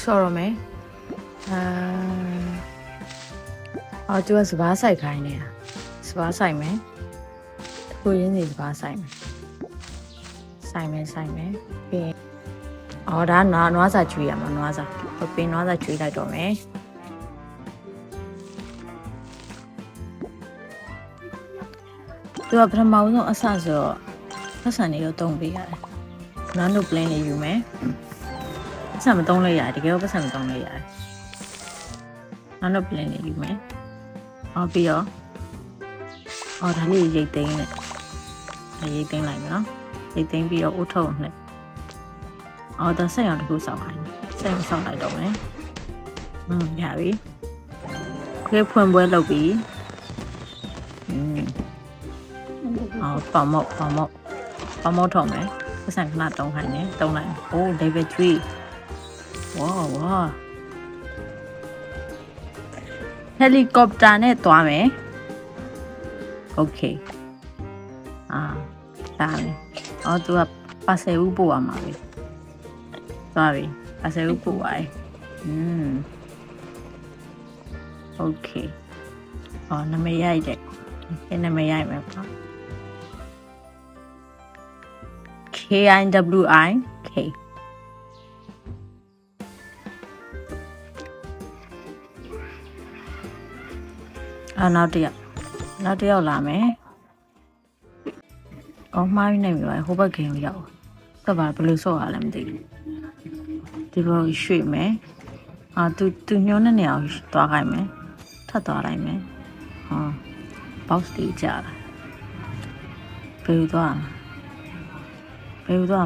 ဆော်ရမယ်သူကစပားဆိုင်ခိုင်းနေတာစပားဆိုင်မယ်ကိုရင်းစီစပားဆိုင်မယ်ပြီးရင်ဒါနွားစာကျွေးရမှာနွားစာပြီးနွားစာကျွေးလိုက်တော့မယ်သူကပထမဆုံးအဆဆိုတော့ပတ်စံလေးတော့တုံးပေးရတယ်နန်းတို့ plan လေးယူမယ်ပတ်စံမတုံးလိုက်ရတယ်တကယ်တော့ပတ်စံမတုံးလိုက်ရတယ်နန်းတို့ plan လေးယူမယ်ပြီးတော့ဒါလေးရိတ်သိမ်းနဲ့ရိတ်သိမ်းလိုက်မယ်နော်ရိတ်သိမ်းပြီးတော့အုတ်ထုပ်နဲ့ဒါဆက်အောင်တစ်ခုစောက်ခိုင်းဆက်အောင်စောက်လိုက်တော့မယ်ရပြီခွေးဖွင့်ပွဲလုပ်ပြီးပေါမောက်ထုံမယ်ပတ်စံခဏတုံးခိုင်းတယ်တုံးလိုက်David Tree ဝါဟယ်လီကော်ပတာနဲ့သွားမယ်โอเคဒါမယ်သူကပါဆယ်ဦးပို့ရမှာပဲသွားပြီပါဆယ်ဦးပို့ပါโอเคနာမည်ရိုက်တယ်နာမည်ရိုက်မယ်ပေါ့KIWIKနောက်တစ်ယောက်လာမယ်မှားနေပြီပါဟိုဘက်ခင်ကိုရောက်တော့ဘယ်လိုဆော့ရလဲမသိဘူးဒီဘောရွှေ့မယ်သူညှိုးနေနေအောင်သွားခိုင်းမယ်ထပ်သွားလိုက်မယ်box တီးကြတာဘယ်လိုသွား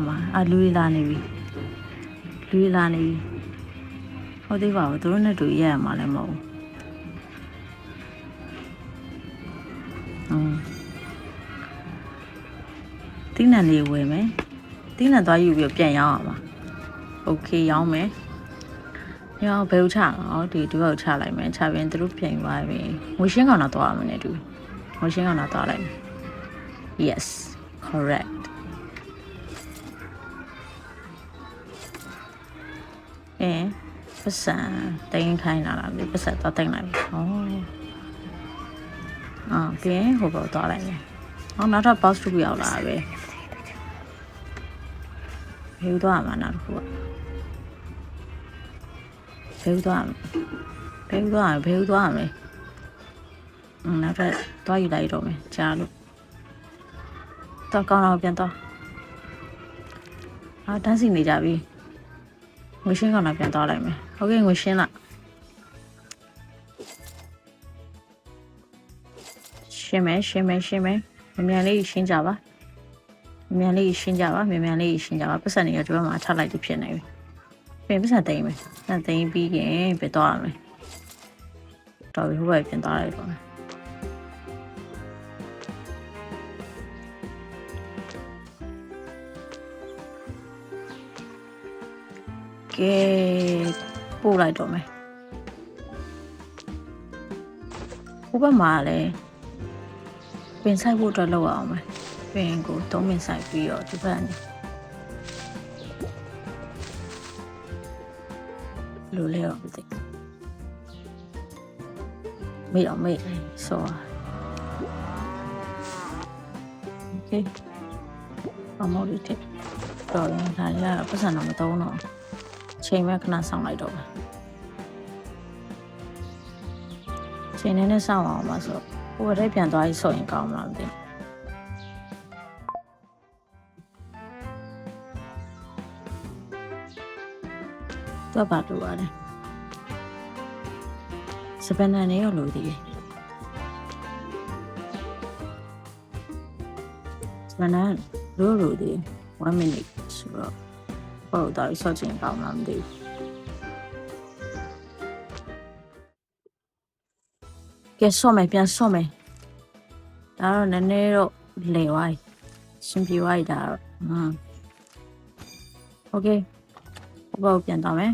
မှာလူရီလာနေပြီဟုတ်သေးပါဘူးသူတို့နဲ့တူရက်ရမှာလည်းမဟုတ်ဘူးတင်းနံလေးဝယ်မယ်တင်းနံသွားယူပြီးပြန်ရောင်းအောင်ပါโอเคရောင်းမယ်ရောင်းဘယ်လိုချဒီဘက်ကိုချလိုက်မယ်ချပြီးသူတို့ပြန်သွားပြီငွေရှင်းကောင်တော့သွားရမယ်နဲ့တူငွေရှင်းကောင်တော့သွားလိုက်မယ် yes correct ပတ်စံတင်ခိုင်းလာတာလေပတ်စံတော့တင်လိုက်ပြီပြန်ဟိုဘက်သွားလိုက်မယ်နောက်ထပ် box တစ်ခုရောက်လာပဲဘယ်သွားမှာနောက်တစ်ခုဘယ်သွားမလဲနောက်ထပ်သွားယူလိုက်တော့မယ်ကြားလို့တော့ကောင်းတော့ပြန်တော့တန်းစီနေကြပြီငွေရှင်းကောင်တော့ပြန်သွားလိုက်မယ်ဟုတ်ကဲ့ငွေရှင်းလားရှင်းမယ်မြန်လေးရှင်းကြပါမြန်လေးရှင်းကြပါပတ်စံတွေကဒီဘက်မှာထားလိုက်ပြီးဖြစ်နေပြီပြင်ပတ်စံသိမ်းမယ်သိမ်းပြီးရင်ပြသွားရမယ်တော်ပြီဟိုဘက်ပြန်သွားလိုက်ပါမယ်ကဲပို့လိုက်တော့မယ်ဟိုဘက်မှာလည်းပင်ဆိုင်ဖို့အတွက်လုပ်အောင်မယ်ပင်ကို3ပင်ဆိုင်ပြီးတော့ဒီဘက်ကနေလိုလဲတော့မသိမေ့ဆောโอเคအမော်လေးတက်တော့ဒါရပတ်စံတော့မသုံးတော့ချိန်မဲ့ခဏဆောင်လိုက်တော့ပါချိန်နဲ့ဆောင်အောင်ပါဆိုဟိုဘက်ပြန်သွားပြီးဆော့ရင်ကောင်းမှာမသိတော့ပါတော့ရတယ်စပန်နန်နေရောလို့ဒီစပန်နန်လို့ဒီ1 minute ဆိုတော့ဟုတ်တော့ဆော့ချင်ကောင်းမှာမသိဘူးကဲဆော့မယ်ပြန်ဆော့မယ်ဒါတော့နည်းနည်းတော့လေဝိုင်းရှင်ပြဝိုင်းတာတော့โอเคဘောပြန်တော့မယ်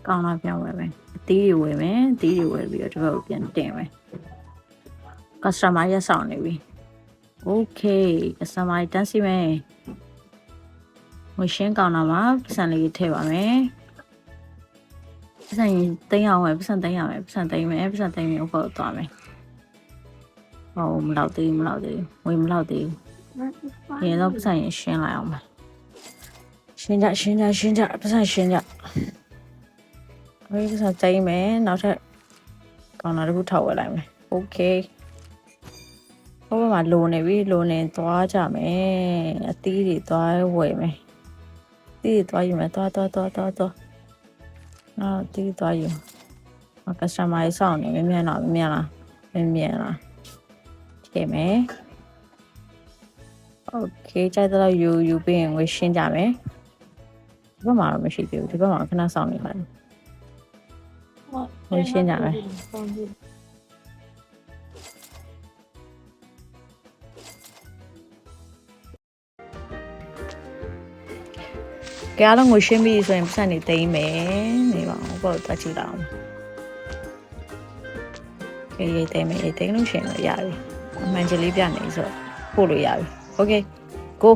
ကောင်းတော့ပြန်ဝယ်မယ်အသီးတွေဝယ်မယ်အသီးတွေဝယ်ပြီးတော့ဒီဘက်ကိုပြန်တင်မယ် customer ရက်ဆောင်နေပြီ okay customer တန်းစီမယ်ငွေရှင်းကောင်တာမှာပတ်စံလေးထည့်ပါမယ် ပတ်စံသိမ်းအောင်ပဲပတ်စံသိမ်းအောင်ပဲပတ်စံသိမ်းမယ်ပတ်စံသိမ်းမယ်ဟုတ်သွားမယ်ဟောမလောက်သေးဝင်မလောက်သေးရင်တော့ပတ်စံရင်ရှင်းလိုက်အောင်ပါရှင်းကြပတ်စံရှင်းကြပတ်စံသိမ်းမယ်နောက်ထပ်ကောင်လာတစ်ခုထောက်ဝယ်လိုက်မယ်โอเคဟိုဘက်မှာလိုနေပြီလိုနေသွားကြမယ်အသီးတွေသွားဝယ်မယ်အသီးတွေသွားယူမယ်သွားနောက်အသီးသွားယူကစတမားစောင့်နေမြန်လားထည့်မယ်โอเคကြိုက်တော့ယူပြီးရင်ငွေရှင်းကြမယ်ဒီဘက်မှာတော့မရှိသေးဘူးဒီဘက်မှာခဏစောင့်နေပါငွေရှင်းကြမယ်ကဲအားလုံးငွေရှင်းပြီဆိုရင်ပတ်စံနေသိမ်းမယ်နေပါဦးဘောတော့ကြည့်လောက်အောင်ရေးသိမ်းမယ်ရေးသိမ်းလို့ရှင်းလို့ရပြီအမှန်ကြီးလေးပြနေဆိုပို့လို့ရပြီโอเค go